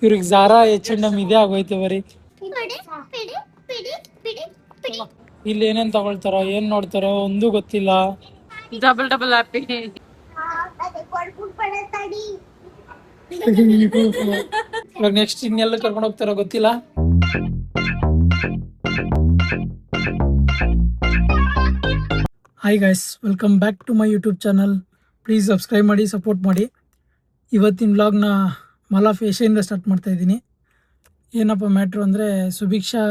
ಇವ್ರಿಗೆ ಜಾರಾ H&M ಇದೇ ಆಗೋಯ್ತು ಬರೀ. ಇಲ್ಲಿ ಏನೇನ್ ತಗೊಳ್ತಾರೋ ಏನ್ ನೋಡ್ತಾರೋ ಒಂದು ಗೊತ್ತಿಲ್ಲ. Double double happy. ಇವಾಗ ನೆಕ್ಸ್ಟ್ ಇನ್ನೆಲ್ಲ ಕರ್ಕೊಂಡು ಹೋಗ್ತಾರೋ ಗೊತ್ತಿಲ್ಲ. Hi guys, welcome back to my YouTube channel. Please subscribe ಮಾಡಿ, ಸಪೋರ್ಟ್ ಮಾಡಿ. ಇವತ್ತಿನ ವ್ಲಾಗ್ನ ಮಾಲ್ ಆಫ್ ಏಷ್ಯಾದಿಂದ ಸ್ಟಾರ್ಟ್ ಮಾಡ್ತಾ ಇದ್ದೀನಿ. ಏನಪ್ಪ ಮ್ಯಾಟ್ರು ಅಂದರೆ ಸುದೀಕ್ಷಾ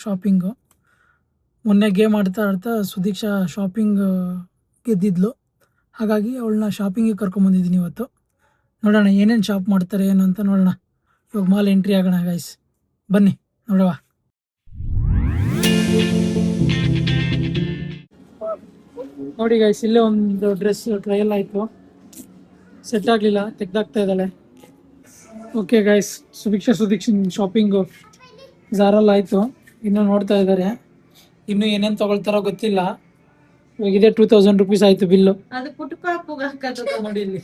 ಶಾಪಿಂಗು. ಮೊನ್ನೆ ಗೇಮ್ ಆಡ್ತಾ ಆಡ್ತಾ ಸುದೀಕ್ಷಾ ಶಾಪಿಂಗ್ ಗೆದ್ದಿದ್ಲು. ಹಾಗಾಗಿ ಅವಳನ್ನ ಶಾಪಿಂಗಿಗೆ ಕರ್ಕೊಂಬಂದಿದ್ದೀನಿ ಇವತ್ತು. ನೋಡೋಣ ಏನೇನು ಶಾಪ್ ಮಾಡ್ತಾರೆ ಏನು ಅಂತ ನೋಡೋಣ. ಇವಾಗ ಮಾಲ್ ಎಂಟ್ರಿ ಆಗೋಣ ಗೈಸ್, ಬನ್ನಿ ನೋಡುವ. ನೋಡಿ ಗೈಸ್, ಇಲ್ಲೇ ಒಂದು ಡ್ರೆಸ್ ಟ್ರಯಲ್ ಆಯಿತು, ಸೆಟ್ ಆಗಲಿಲ್ಲ, ತೆಗ್ದಾಗ್ತಾ ಇದ್ದಾಳೆ. ಓಕೆ ಗೈಸ್, ಸುದೀಕ್ಷನ್ ಶಾಪಿಂಗು ಜಾರಲ್ಲಿ ಆಯಿತು. ಇನ್ನೂ ನೋಡ್ತಾ ಇದ್ದಾರೆ, ಇನ್ನೂ ಏನೇನು ತೊಗೊಳ್ತಾರೋ ಗೊತ್ತಿಲ್ಲ. ಇವಾಗಿದೆ 2000 ರೂಪೀಸ್ ಆಯಿತು ಬಿಲ್ಲು. ಅದು ಪುಟ್ಕ ನೋಡಿ ಇಲ್ಲಿ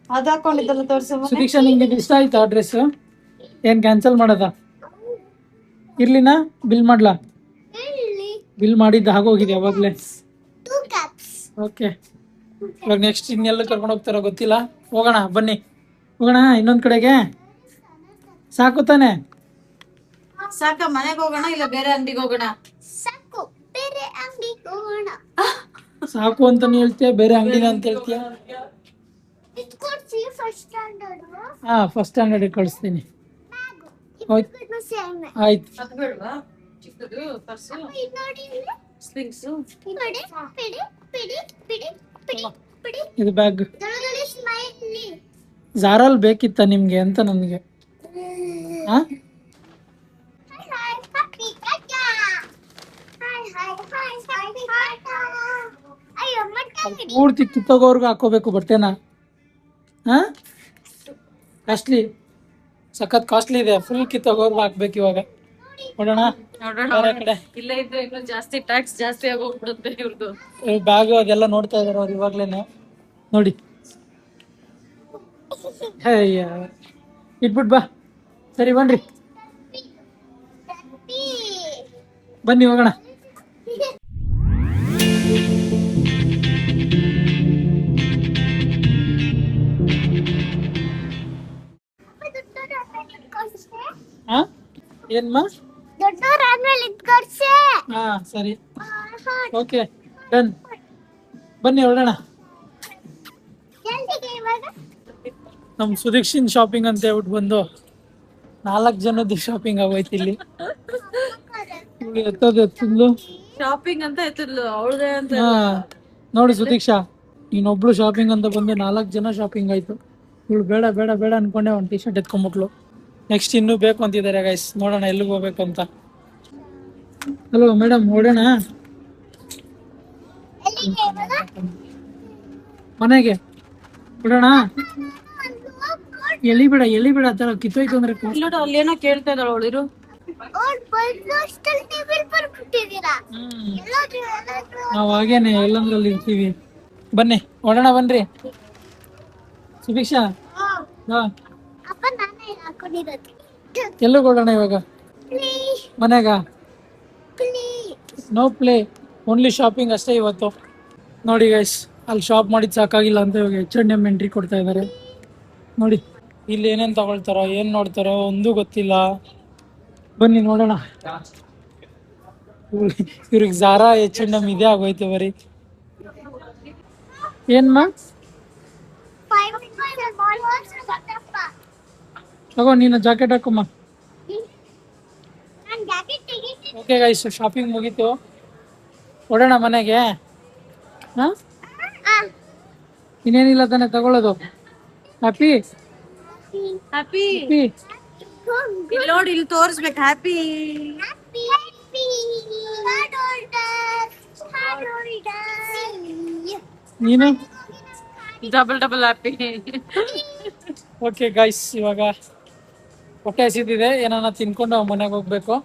ಅದು ಹಾಕೊಂಡಿದ್ದಲ್ಲ ತೋರ್ಸು. ಸುದೀಕ್ಷಾ, ನಿಂಗೆ ಇಷ್ಟ ಆಯ್ತಾ ಡ್ರೆಸ್? ಏನು ಕ್ಯಾನ್ಸಲ್ ಮಾಡೋದಾ? ಇರ್ಲಿನಾ ಬಿಲ್ ಮಾಡ್ಲಾ? ಬಿಲ್ ಮಾಡಿದ್ದು ಆಗೋಗಿದೆ ಅವಾಗಲೇ. ಓಕೆ, ಇವಾಗ ನೆಕ್ಸ್ಟ್ ಇನ್ನೆಲ್ಲ ಕರ್ಕೊಂಡು ಹೋಗ್ತಾರೋ ಗೊತ್ತಿಲ್ಲ. ಹೋಗೋಣ ಬನ್ನಿ, ಹೋಗೋಣ ಇನ್ನೊಂದು ಕಡೆಗೆ. ಸಾಕು ತಾನೆ? ಸಾಕ, ಮನೆಗೆ ಹೋಗೋಣ ಇಲ್ಲ ಬೇರೆ ಅಂಗಡಿಗೆ ಹೋಗೋಣ? ಸಾಕು ಅಂತಾನು ಹೇಳ್ತೀಯ, ಬೇರೆ ಅಂಗಡಿನ ಅಂತ ಹೇಳ್ತೀಯ. ಹಾ, ಫಸ್ಟ್ ಸ್ಟ್ಯಾಂಡರ್ಡ್ ಕಳಿಸ್ತೀನಿ. ಆಯ್ತು. ಅದು ಬೇಡವಾ? ಚಿಕ್ಕದು ಪರ್ಸು, ಸ್ಲಿಂಗ್ಸು. ಇದು ಬ್ಯಾಗ್ ಜಾರಲ್ಲಿ ಬೇಕಿತ್ತ ನಿಮ್ಗೆ ಅಂತ ನನಗೆ. ಹಾ, ಪೂರ್ತಿ ಕಿತ್ತೋಗೋರ್ಗು ಹಾಕೋಬೇಕು ಬಟ್ಟೆನ. ಹಾ, ಕಾಸ್ಟ್ಲಿ, ಸಖತ್ ಕಾಸ್ಟ್ಲಿ ಇದೆ. ಫುಲ್ ಕಿತ್ತೋಗೋರ್ಗು ಹಾಕ್ಬೇಕು ಇವಾಗ. ನೋಡೋಣ ಬೇರೆ ಕಡೆ. ಇಲ್ಲ ಇದ್ರೆ ಇನ್ನು ಜಾಸ್ತಿ ಟ್ಯಾಕ್ಸ್ ಜಾಸ್ತಿ ಆಗೋಗ್ಬಿಡುತ್ತೆ ಇವ್ರದ್ದು. ಬ್ಯಾಗ್ ಅದೆಲ್ಲ ನೋಡ್ತಾ ಇದಾರೆ ಅವ್ರು ಇವಾಗ್ಲೇನೆ. ನೋಡಿ, ಇಟ್ಬಿಟ್ ಬಾ. ಸರಿ ಬನ್ರಿ, ಬನ್ನಿ ಹೋಗೋಣ. ಹಾ, ಏನ್ಮಾ? ಹಾ ಸರಿ, ಓಕೆ ಡನ್. ಬನ್ನಿ ಹೊರಡೋಣ. ನಮ್ ಸುದೀಕ್ಷಿನ್ ಶಾಪಿಂಗ್ ಅಂತ ಹೇಳ್ಬಿಟ್ಟು ಬಂದು 4 ಜನದ್ದು ಶಾಪಿಂಗ್ ಆಗೋಯ್ತು ಇಲ್ಲಿ. ಎತ್ತೋದು ಶಾಪಿಂಗ್ ಅಂತ ಎತ್ತಿದ್ಲು ಅವಳದೇ ಅಂತ. ಹಾ, ನೋಡಿ ಸುದೀಕ್ಷಾ, ನೀನೊಬ್ಳು ಶಾಪಿಂಗ್ ಅಂತ ಬಂದು 4 ಜನ ಶಾಪಿಂಗ್ ಆಯ್ತು. ಇವಳು ಬೇಡ ಬೇಡ ಬೇಡ ಅನ್ಕೊಂಡೆ ಒಂದು ಟಿ ಶರ್ಟ್ ಎತ್ಕೊಂಡ್ಬಿಟ್ಲು. ನೆಕ್ಸ್ಟ್ ಇನ್ನೂ ಬೇಕು ಅಂತಿದ್ದಾರೆ ಗೈಸ್, ನೋಡೋಣ ಎಲ್ಲಿಗೆ ಹೋಗ್ಬೇಕು ಅಂತ. ಹಲೋ ಮೇಡಮ್, ಹೊಡೋಣ ಮನೆಗೆ? ಬಿಡೋಣ? ಎಲ್ಲಿ ಬೇಡ ಆ ಥರ ಕಿತ್ತೋಯ್ತು ಅಂದ್ರೆ. ನೋಡು, ಅಲ್ಲಿ ಏನೋ ಕೇಳ್ತಾ ಇದ್ದಾಳ ಅವಳಿರು. ನಾವು ಹಾಗೇನೆ ಎಲ್ಲಂದ್ರಲ್ಲಿ ಇರ್ತೀವಿ. ಬನ್ನಿ ಹೊಡೋಣ, ಬನ್ರಿ ಸುದೀಕ್ಷಾ. ಹಾ, ಎಲ್ಲಿಗೆ ಹೊಡೋಣ ಇವಾಗ? ಮನೆಗ? ನೋ ಪ್ಲೇ, ಓನ್ಲಿ ಶಾಪಿಂಗ್ ಅಷ್ಟೇ ಇವತ್ತು. ನೋಡಿ ಗೈಸ್, ಅಲ್ಲಿ ಶಾಪ್ ಮಾಡಿದ್ ಸಾಕಾಗಿಲ್ಲ ಅಂತ ಇವಾಗ H&M ಎಂಟ್ರಿ ಕೊಡ್ತಾ ಇದ್ದಾರೆ. ನೋಡಿ ಇಲ್ಲಿ ಏನೇನು ತಗೊಳ್ತಾರೋ ಏನು ನೋಡ್ತಾರೋ ಒಂದು ಗೊತ್ತಿಲ್ಲ. ಬನ್ನಿ ನೋಡೋಣ. ಇವ್ರಿಗೆ ಜಾರಾ H&M ಇದೇ ಆಗೋಯ್ತು ಬರೀ. ಏನ್ಮಾ? ತಗೋ, ನೀನು ಜಾಕೆಟ್ ಹಾಕಮ್ಮ. ಓಕೆ ಗೈಸ್, ಶಾಪಿಂಗ್ ಮುಗೀತು, ಹೊಡೋಣ ಮನೆಗೆ. ಹಾ, ಇನ್ನೇನಿಲ್ಲ ತಾನೆ ತಗೊಳ್ಳೋದು. ಹ್ಯಾಪಿ ಹ್ಯಾಪಿ ಇಲ್ಲಿ ನೋಡಿ, ಇಲ್ಲಿ ತೋರಿಸ್ಬೇಕು. ಹ್ಯಾಪಿ ನೀನು? Double double happy. Okay guys, ಇವಾಗ ಹೊಟ್ಟೆ ಹಸಿದಿದೆ, ಏನಾನ ತಿನ್ಕೊಂಡು ಮನೆಗೆ ಹೋಗ್ಬೇಕು.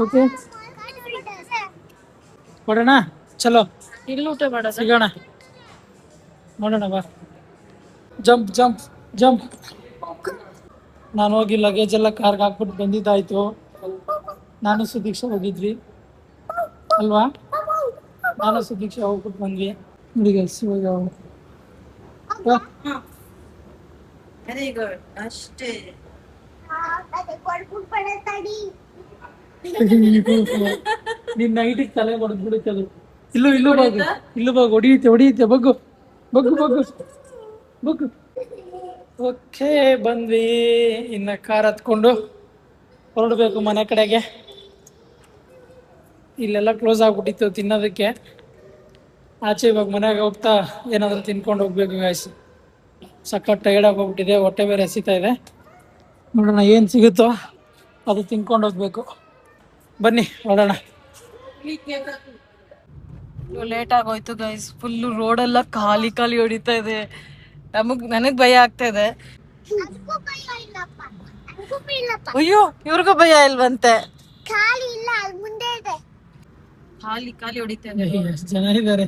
ಓಕೆ, ಹೊಡೋಣ, ಚಲೋ. ಇಲ್ಲಿ ಊಟ ಮಾಡೋದು. ಸಿಗೋಣ, ನೋಡೋಣ ಬಾ. Jump jump jump. ನಾನು ಹೋಗಿ ಲಗೇಜ್ ಎಲ್ಲ ಕಾರ್ಗೆ ಹಾಕ್ಬಿಟ್ಟು ಬಂದಿದ್ದಾಯ್ತು. ನಾನು ಸುದೀಕ್ಷಾ ಹೋಗಿದ್ವಿ ಅಲ್ವಾ? ನಾನು ಸುದೀಕ್ಷಾ ಹೋಗ್ಬಿಟ್ಟು ಬಂದ್ವಿ. ನೋಡಿ guys, ಇವಾಗ ವೆರಿ ಗುಡ್ ಅಷ್ಟೇ. ನಿನ್ನ ನೈಟಿಗೆ ತಲೆ ಹೊಡೆದು ಬಿಡುತ್ತದು. ಇಲ್ಲೂ ಬಾಗು ಹೊಡಿಯುತ್ತೆ ಬಗ್ಗು ಬಗ್ಗು ಬಗ್ಗು ಬಗ್ಗು. ಓಕೆ, ಬಂದ್ವಿ. ಇನ್ನು ಕಾರ್ ಹತ್ಕೊಂಡು ಹೊರಡಬೇಕು ಮನೆ ಕಡೆಗೆ. ಇಲ್ಲೆಲ್ಲ ಕ್ಲೋಸ್ ಆಗ್ಬಿಟ್ಟಿತ್ತು ತಿನ್ನೋದಕ್ಕೆ. ಆಚೆ ಇವಾಗ ಮನೆಗೆ ಹೋಗ್ತಾ ಏನಾದರೂ ತಿನ್ಕೊಂಡು ಹೋಗ್ಬೇಕು ಗಾಯ್ಸ್. ಸಖತ್ ಟೈರ್ಡ್ ಆಗೋಗ್ಬಿಟ್ಟಿದೆ, ಹೊಟ್ಟೆ ಬೇರೆ ಹಸಿತಾ ಇದೆ. ನೋಡೋಣ ಏನು ಸಿಗುತ್ತೋ ಅದು ತಿನ್ಕೊಂಡು ಹೋಗ್ಬೇಕು. ಬನ್ನಿ ಹೊರಡೋಣ. ಲೇಟ್ ಆಗೋಯ್ತು ಗೈಸ್. ಫುಲ್ ರೋಡೆಲ್ಲ ಖಾಲಿ ಹೊಡಿತಾ ಇದೆ. ನನಗ್ ಭಯ ಆಗ್ತಾ ಇದೆ. ಅಯ್ಯೋ, ಇವ್ರಿಗೂ ಭಯ ಇಲ್ವಂತೆ. ಖಾಲಿ ಹೊಡಿತಾ ಇದೆ. ಎಷ್ಟು ಜನ ಇದ್ದಾರೆ.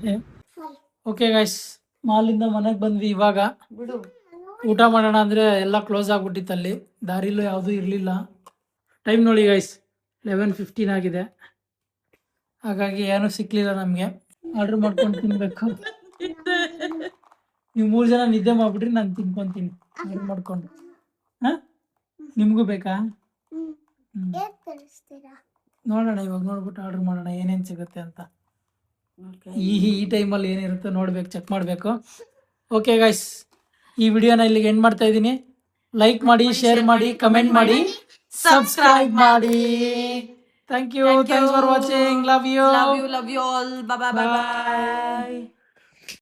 ಓಕೆ ಗೈಸ್, ಮಾಲಿಂದ ಮನೆಗೆ ಬಂದ್ವಿ. ಇವಾಗ ಬಿಡು. ಊಟ ಮಾಡೋಣ ಅಂದರೆ ಎಲ್ಲ ಕ್ಲೋಸ್ ಆಗ್ಬಿಟ್ಟಿತ್ತು. ಅಲ್ಲಿ ದಾರಿಲೂ ಯಾವುದೂ ಇರಲಿಲ್ಲ. ಟೈಮ್ ನೋಡಿ ಗೈಸ್, 11:15 ಆಗಿದೆ. ಹಾಗಾಗಿ ಏನೂ ಸಿಕ್ಕಲಿಲ್ಲ ನಮಗೆ. ಆರ್ಡ್ರ್ ಮಾಡ್ಕೊಂಡು ತಿನ್ಬೇಕು. ನೀವು 3 ಜನ ನಿದ್ದೆ ಮಾಡ್ಬಿಟ್ರಿ, ನಾನು ತಿನ್ಕೊತೀನಿ ಆರ್ಡ್ರ್ ಮಾಡ್ಕೊಂಡು. ಹಾಂ, ನಿಮಗೂ ಬೇಕಾ? ನೋಡೋಣ, ಇವಾಗ ನೋಡ್ಬಿಟ್ಟು ಆರ್ಡ್ರ್ ಮಾಡೋಣ ಏನೇನು ಸಿಗುತ್ತೆ ಅಂತ. ಈ ಟೈಮಲ್ಲಿ ಏನಿರುತ್ತೋ ನೋಡ್ಬೇಕು, ಚೆಕ್ ಮಾಡಬೇಕು. ಓಕೆ ಗೈಸ್, ಈ ವಿಡಿಯೋನ ಇಲ್ಲಿಗೆ ಎಂಡ್ ಮಾಡ್ತಾ ಇದ್ದೀನಿ. ಲೈಕ್ ಮಾಡಿ, ಶೇರ್ ಮಾಡಿ, ಕಮೆಂಟ್ ಮಾಡಿ, ಸಬ್ಸ್ಕ್ರೈಬ್ ಮಾಡಿ. Thank you. Thanks for watching. Love you love you all. Bye.